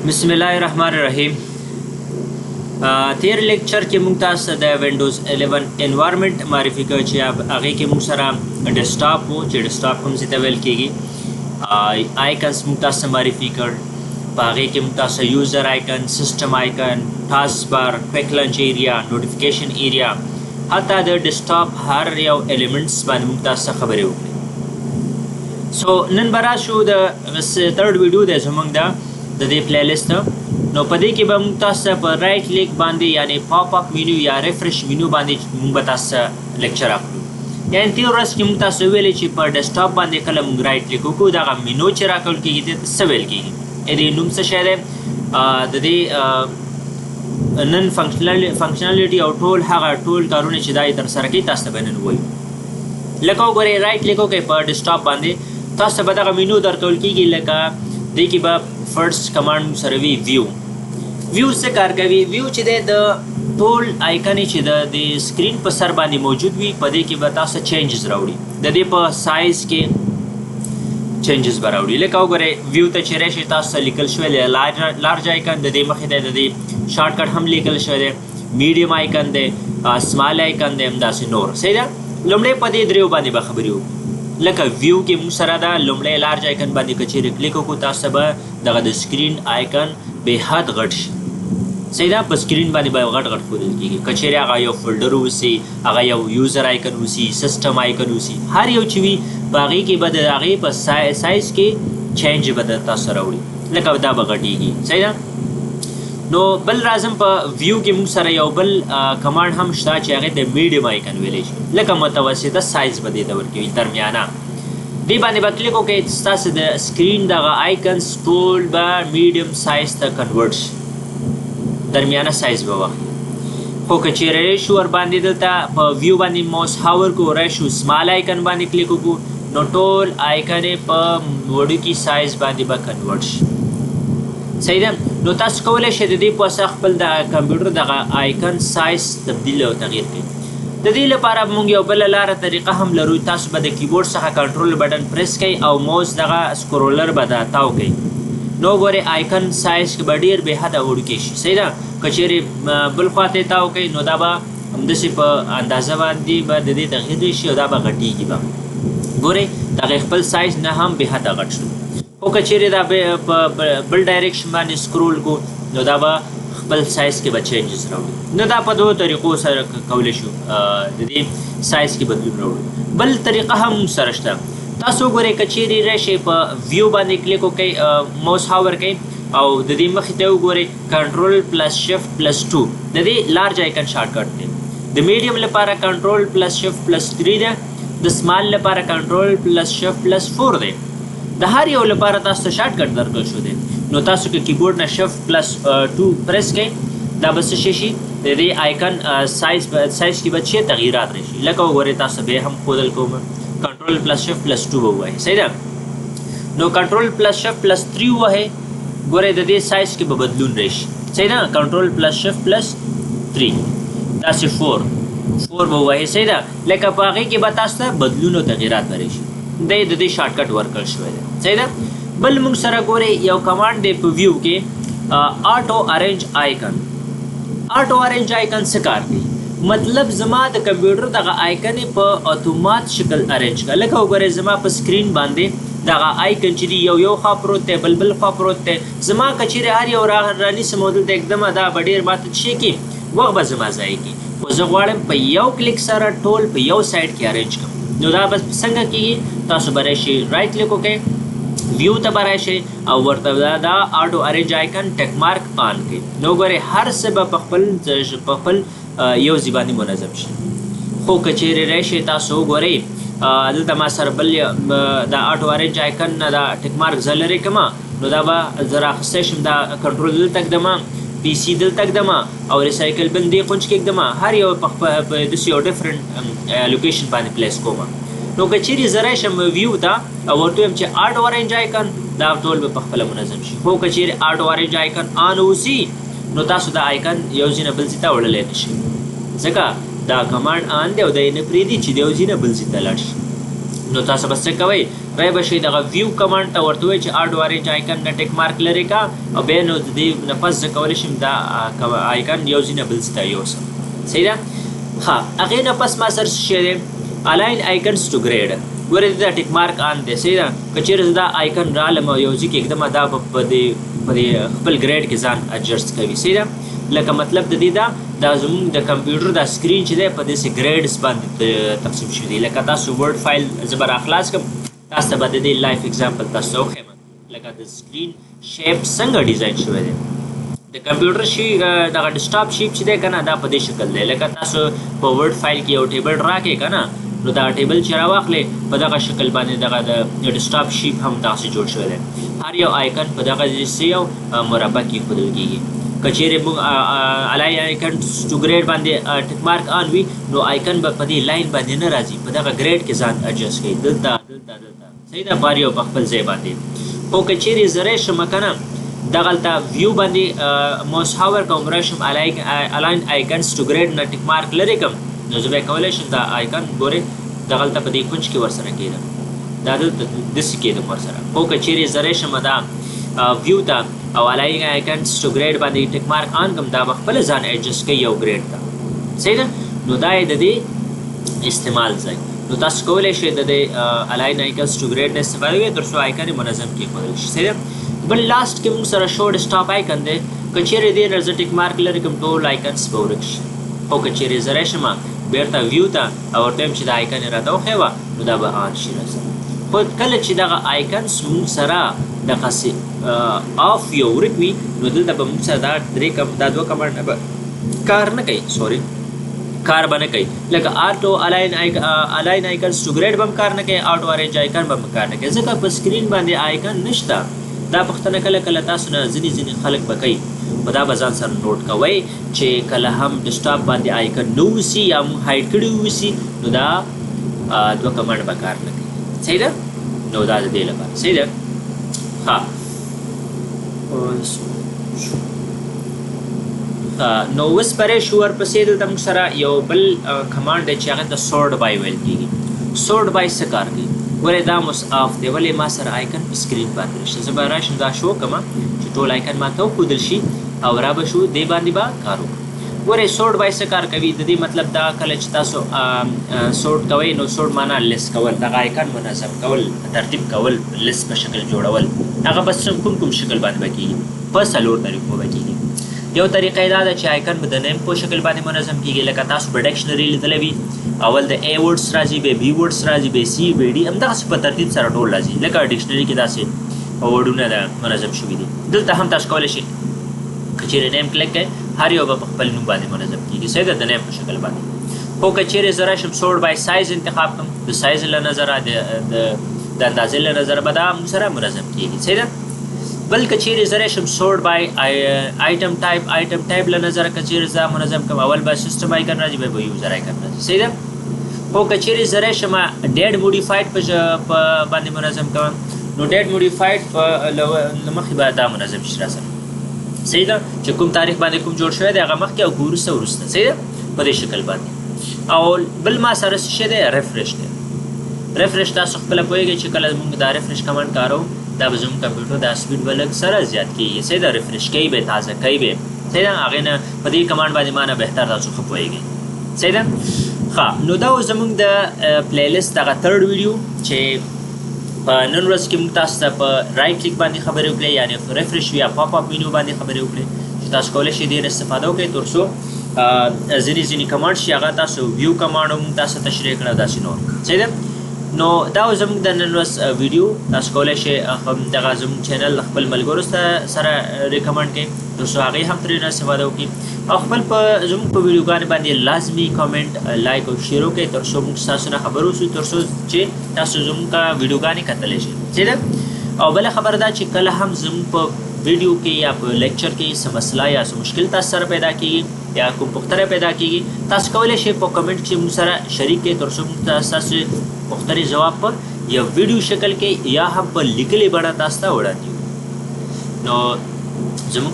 बिस्मिल्लाहिर्रहमानिर्रहीम। تیر لیکچر کې موږ تاسو د وینډوز 11 انوایرنمنت معرفي کړ چې هغه کې موږ سره ډیسکټاپ وو چې ډیسکټاپ کوم څه ته ویل کېږي. آیکنز موږ تاسو معرفي کړ. په هغه کې موږ تاسو یوزر آیکن، سیستم آیکن، ټاسک بار، کویک لانچ ایریا، نوټیفیکیشن ایریا، حتی د ډیسکټاپ هر یو الیمنټس باندې موږ تاسو خبرې وکړې. سو نن به راشو د تھرډ ویډیو دی زموږ د دې پلی لیست. نو په دې کې به موږ تاسو په رایټ کلیک باندې یعنی پاپ اپ مینیو یا ریفرش مینیو باندې موږ به تاسو لیکچر اخلو. یعنی تیر ورځ کې موږ تاسو ویلې چې په ډیسکټاپ باندې کله موږ رایټ کلیک وکړو دغه مینیو چې راکول کېږي دې څه ویل کېږي، دې نوم څه شی دی، د دې نن فنکشنالټي او ټول هغه ټول کارونه چې دا یې ترسره کوي تاسو ته به نن ووایو. لکه وګورئ رایټ کلیک وکړئ په ډیسکټاپ باندې، تاسو به دغه مینیو درکول کېږي. لکه دې کې به فرست کمانډ سره وي ویو. ویو څه کار کوي؟ ویو چې دی د ټول آیکن چې د سکرین په سر باندې موجود وي په دې کې به تاسو چینجز راوړي، د دې په سایز کې چینجز به راوړي. لکه وګورئ ویو ته چې راشئ تاسو لیکل شوی دی لارج آیکن، د دې مخې دی د دې شارټ کټ هم لیکل شوی دی، میډیم آیکن دی، سمال آیکن دی، همداسې نور. صحیح ده؟ لومړی په دې دریو باندې به خبرې وکړو. لکه ویو کې موږ سره دا لومړی لارج آیکن باندې که چیرې کلیک وکړو تاسو به دغه د سکرین آیکن بې حد غټ شي. صحیح ده؟ په سکرین باندې به غټ غټ ښودل کېږي. که چیرې هغه یو فولډر اوسي، هغه یو یوزر آیکن اوسي، سیسټم آیکن اوسي، هر یو چې وي په هغې کې به د هغې په سایز کې چینج به د تاسو راوړي. لکه دا به غټېږي. صحیح ده؟ نو بل راځم په ویو کې موږ سره یو بل کمانډ هم شته چې هغې ته میډیم آیکن ویلی شي. لکه متوسطه سایز به دې ته ورکوي، درمیانه. دې باندې به کلیک وکړئ ستاسو د سکرین دغه آیکنز ټول به میډیم سایز ته کنورټ شي، درمیانه سایز به واخلي. خو که چیرې راشو ورباندې دلته په ویو باندې ماوس هاور کړو، راشو سمال آیکن باندې کلیک وکړو، نو ټول آیکن یې په وړوکي سایز باندې به کنورټ شي. صحیح ده؟ نو تاسو کولی شئ د دې په واسطه خپل د کمپیوټر دغه آیکن سایز تبدیل او تغییر کړئ. د دې لپاره موږ یو بله لاره طریقه هم لرو. تاسو به د کیبورډ څخه کنټرول بټن پریس کړئ او ماوس دغه سکرولر به دا تاو کړئ. نو ګورئ آیکن سایز کې به ډېر بې حده وړوکی شي. صحیح ده؟ که چیرې بل خوا ته یې تاو کړئ نو دا به همداسې په اندازه باندې به د دې تغییر شي او دا به غټېږي به. ګورئ دغه خپل سایز نه هم بې حده غټ شو. خو که چیرې دا په بل ډایرکشن باندې سکرول کو نو دا به خپل سایز کې به چینجز راوړي. نو دا په دوه طریقو سره کولی شو د دې سایز کې بدلون راوړو. بل طریقه هم سره شته. تاسو وګورئ که چیرې راشئ په ویو باندې کلیک وکړئ، ماوس هاور کړئ او د دې مخې ته وګورئ کنټرول پلس شفټ پلس 2 د دې لارج آیکن شارټ کټ دی. د میډیم لپاره کنټرول پلس شفټ پلس 3 دی، د سمال لپاره کنټرول پلس شفټ پلس 4 دی. د هر یو لپاره تاسو ته شارټ کټ درکړل شو دی. نو تاسو که کیبورډ نه شفټ پلس 2 پریس کړئ دا به څه شي د دې آیکن سایز کې به څه تغییرات راشي. لکه وګورئ تاسو بیا هم ښودل کوم کنټرول پلس شفټ پلس 2 به ووایئ. صحیح ده؟ نو کنټرول پلس شفټ پلس 3 ووهئ، ګورئ د دې سایز کې به بدلون راشي. صحیح ده؟ کنټرول پلس شفټ پلس 3 داسې 4 به ووهئ. صحیح ده؟ لکه په هغې کې به تاسو ته بدلون او تغییرات به راشي. دی د دې شارټ کټ ورکړل شوی دی. صحیح ده؟ بل موږ سره ګورئ یو کمانډ دی په ویو کې آټو ارینج آیکن. آټو ارینج آیکن څه کار کوي؟ مطلب زما د کمپیوټر دغه آیکن په اتومات شکل ارینج کړه. لکه وګورئ زما په سکرین باندې دغه آیکن چې دی یو خوا پروت دی، بل خوا پروت دی. زما که چیرې هر یو رانیسم او دلته اکدمه دا به ډېر ماته شي کې وخت به زما ضایع کړي. خو زه غواړم په یو کلیک سره ټول په یو سایډ کې ارینج کړم. نو دا به څنګه کېږي؟ تاسو به راشئ رایټ کلیک وکړئ، ویو ته به راشئ او ورته دا آټو ارینج آیکن ټیک مارک آن کړئ. نو ګورئ هر څه به په خپل یو ځای باندې منظم شي. خو که چیرې راشئ تاسو وګورئ دلته ما سره بل د آټو ارینج آیکن نه دا ټیک مارک زه لرې کړم، نو دا به زه راخیستی شم. دا کنټرول دلته ږدمه، پی سي دلته ږدمه او ریسایکل بن دې کونج کې ږدمه، هر یو په داسې یو ډفرنټ لوکیشن باندې پلیس کوم. نو که چیرې زه راشم ویو ته او ورته وایم چې آټو ارینج آیکن دا ټول به په خپله منظم شي. خو که چیرې آټو ارینج آیکن آن اوسي نو تاسو دا آیکن یو ځای نه بل ځای ته وړلی نه شئ، ځکه دا کمانډ آن دی او دا یې نه پرېږدي چې د یو ځای نه بل ځای ته لاړ شي. نو تاسو به څه کوئ؟ رای بشي دغه ویو کمانډ ته ورته وایي چې اډ اورنج آیکن نه ټیک مارک لري کا او بیا نو د دې نه پس زه کولی شم دا آیکن یو ځینه بل ځای یوسم. صحیح ده؟ ها هغې نه پس ما سره څه شی دی الاین آیکنز ټو ګریډ ګورې دا ټیک مارک آن دی. صحیح ده؟ که چېرې زه دا آیکن رالم او یو ځای کې ږدمه دا به په دې خپل ګریډ کې ځان اډجسټ کوي. صحیح ده؟ لکه مطلب د دې دا زموږ د کمپیوټر دا سکرین چې دی په داسې ګریډز باندې تقسیم شوي دي. لکه تاسو ورډ فایل زه به راخلاص کړم تاسو ته به د دې لایف اگزامپل تاسو ته وښیم لکه د سکرین شیپ څنګه ډیزاین شوی دی. د کمپیوټر شي دغه ډیسکټاپ شیپ چې دی که نه دا په دې شکل دی. لکه تاسو په ورډ فایل کې یو ټیبل راکړئ که نه نو دا ټیبل چې راواخلئ په دغه شکل باندې دغه د ډیسکټاپ شیپ هم داسې جوړ شوی دی. هر یو آیکن په دغه داسې یو مربع کې ایښودل کېږي. که چیرې موږ الاین آیکن ټو ګریډ باندې ټیک مارک آن وي نو آیکن به په دې لاین باندې نه راځي په دغه ګریډ کې ځان اډجسټ کوي دلته. صحیح ده؟ په هر یو په خپل ځای باندې. خو که چیرې زه راشم که نه دغلته ویو باندې موس هاور کوم راشم الاین آیکنز ټو ګریډ نه ټیک مارک لرې کړم نو زه بیا کولی شم دا آیکن ګورې دغلته په دې کونج کې ورسره کېدم دا دلته داسې کېدم ورسره. خو که چیرې زه راشم دا ویو ته او الاین آیکنز ټو ګریډ باندې ټیک مارک آن کړم دا به خپله ځان ایډجسټ کوي یو ګریډ ته. صحیح ده؟ نو دا یې د دې استعمال ځای. نو تاسو کولی شئ د دې الاین آیکنز ټو ګریډ نه استفاده وکړئ تر څو آیکن یې منظم کېښودل شي. صحیح ده؟ بل لاست کې موږ سره شو ډیسکټاپ آیکن دی. که چیرې دې نه زه ټیک مارک لرې کړم ټول آیکنز به ورک شي. خو که چیرې زه راشم بېرته ویو ته او ورته وایم چې دا آیکن یې راته وښیوه نو دا به آن شي راسره. خو کله چې دغه آیکنز موږ سره دغسې آف یا ورک وي نو دلته به موږ سره دا دوه کمانډ به کار نه کوي کار به نه کوي. لکه آټو الاین آیکنز ټو ګریډ به هم کار نه کوي آټو ارینج آیکن به هم کار نه کوي ځکه په سکرین باندې آیکن نشته. دا پوښتنه کله تاسو نه ځینې خلک به کوي خو دا به ځان سره نوټ کوئ چې کله هم ډیسکټاپ باندې آیکن نه اوسي یا موږ هایډ کړي اوسي نو دا دوه کمانډ به کار نه کوي. صحیح ده؟ نو دا د دې لپاره. صحیح ده؟ ها نو اوس پرې شو ورپسې دلته موږ سره یو بل کمانډ دی چې هغه ته سورټ بای ویل کېږي. سورټ بای څه کار کوي؟ ګورئ دا اوس آف دی ولې ما سره آیکن په سکرین باندې نشته. زه به راشم دا شو کړم چې ټول آیکن ما ته وښودل شي او را به شو دې باندې به کار وکړو. ګورئ سورټ بای څه کار کوي د دې مطلب دا کله چې تاسو سورټ کوئ نو سورټ معنا لیست کول دغه آیکن منظم کول ترتیب کول لیست په شکل جوړول هغه بس کوم شکل باندې به کېږي په څلور طریقو به کېږي. یو طریقه یې دا ده چې آیکن به د نیم په شکل باندې منظم کېږي. لکه تاسو په ډکشنري لیدلی وي اول د A ورډس راځي بیا B ورډس راځي بیا C بیا D همدغسې په ترتیب سره ټول راځي لکه ډکشنري کې داسې ورډونه منظم شوي دي. دلته هم تاسو کولی شئ که چیرې نیم کلیک کړئ هر یو به په خپل نوم باندې منظم کېږي. صحیح ده؟ د نیم په شکل باندې. خو که چیرې زه راشم سورټ بای سایز انتخاب کړم د سایز له نظره د اندازې له نظره به دا موږ سره منظم کېږي. صحیح ده؟ بل که چیرې زه راشم سورټ بای آیټم ټایپ له نظره که چیرې زه منظم کړم اول به سیسټم آیکن راځي بیا به یوزر آیکن راځي. صحیح ده؟ خو که چیرې زه راشم ډیډ موډیفاید په باندې منظم کوم نو ډیډ موډیفاید له مخکې به دا منظم شي راسره. صحیح ده؟ چې کوم تاریخ باندې کوم جوړ شوی دی هغه مخکې او وروسته. صحیح ده؟ په دې شکل باندې. او بل ما سره څه شی دی ریفریش دی. ریفریش تاسو خپله پوهېږئ چې کله موږ دا ریفریش کمانډ کاروو دا به زموږ کمپیوټر دا سپیډ به لږ سره زیات کېږي. صحیح ده؟ ریفریش کوي به تازه کوي به. صحیح ده؟ هغې نه په دې کمانډ باندې ما نه بهتر تاسو ښه پوهېږئ. صحیح ده؟ ښه نو دا اوس زموږ د پلی لیست دغه تھرډ ویډیو چې په نن ورځ کې موږ تاسو ته په رایټ کلیک باندې خبرې وکړې یعنې ریفریش یا پاپ اپ مینو باندې خبرې وکړې چې تاسو کولی شئ ډېر استفاده وکړئ تر څو ځینې کمانډ چې هغه تاسو ویو کمانډ هم تاسو تشریح کړه داسې نور. صحیح ده؟ نو دا زموږ د نن ورځ ویډیو تاسو کولی شئ دغه زموږ چینل خپل ملګرو سره ریکمنډ کړئ تر څو هغوی هم ترې نه استفاده وکړي او خپل زموږ په ویډیوګانې باندې لازمي کامنټ لایک او شیر وکړئ تر څو موږ ستاسو نه خبر اوسو تر څو چې تاسو زموږ ویډیوګانې کتلی شئ. صحیح ده؟ او بله خبره ده چې کله هم زموږ په ویډیو کې یا په لیکچر کې څه مسله یا څه مشکل تاسو سره پیدا کېږي یا کوم پوښتنه پیدا کېږي تاسو کولی شئ په کمنټ کې موږ سره شریک کړئ تر څو موږ ستاسو پوښتنې جواب په یو ویډیو شکل کې یا هم په لیکلې بڼه تاسو ته وړاندې کړو. نو زموږ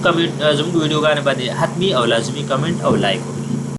ویډیوګانې باندې حتمي او لازمي کمنټ او لایک